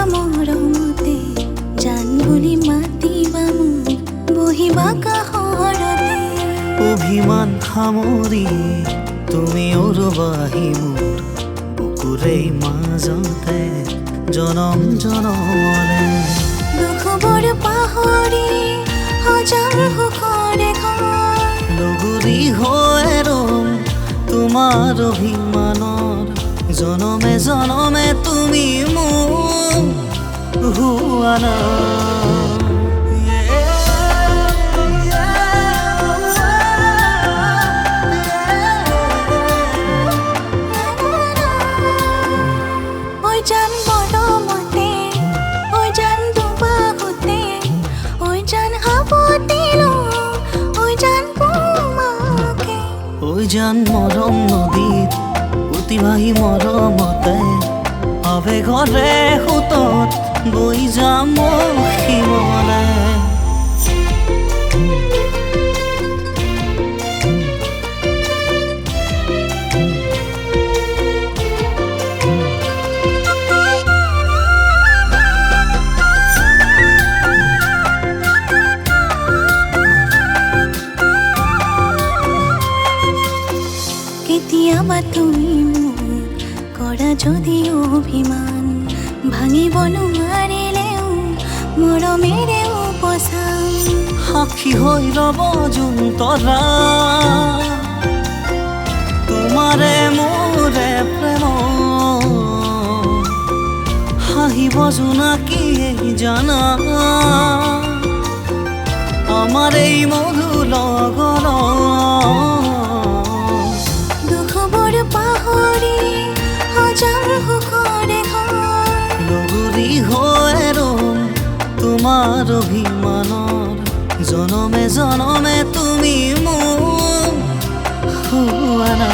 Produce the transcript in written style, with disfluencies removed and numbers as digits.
মৰমতে জান বুলি মাতিবা মোক বহিবা কাষৰতে অভিমান সামৰি তুমি উৰুবাহি মোৰ বুকুৰেই মাজতে জনম জনমৰে দুখবোৰ পাহৰি সজাম সুখৰে ঘৰ লগৰী হৈ ৰম তোমাৰ অভিমানৰ জনমে জনমে তুমি মোক হোৱা না জান মৰমতে ঐ জান দুবাহুতে ঐ জান সাৱতিলো ঐ জান তোমাকে ঐ জান মৰম নদীত উতিবাহি মৰমতে আৱেগৰে সোঁতত বৈ যাম অসীমলে কেতিয়াবা তুমি মোক কৰা যদি অভিমান ভাঙিব নোৱাৰিলেও মৰমেৰে উপচাম সাক্ষী হৈ ৰব যোন তৰা তোমাৰে মোৰে প্ৰেম হাঁহিব জোনাকী জানা আমাৰ এই মধু লগৰ পাহৰি সজাম সুখৰে ঘৰ লগৰী হৈ ৰম তোমাৰ অভিমানৰ জনমে জনমে তুমি মোক হোৱা না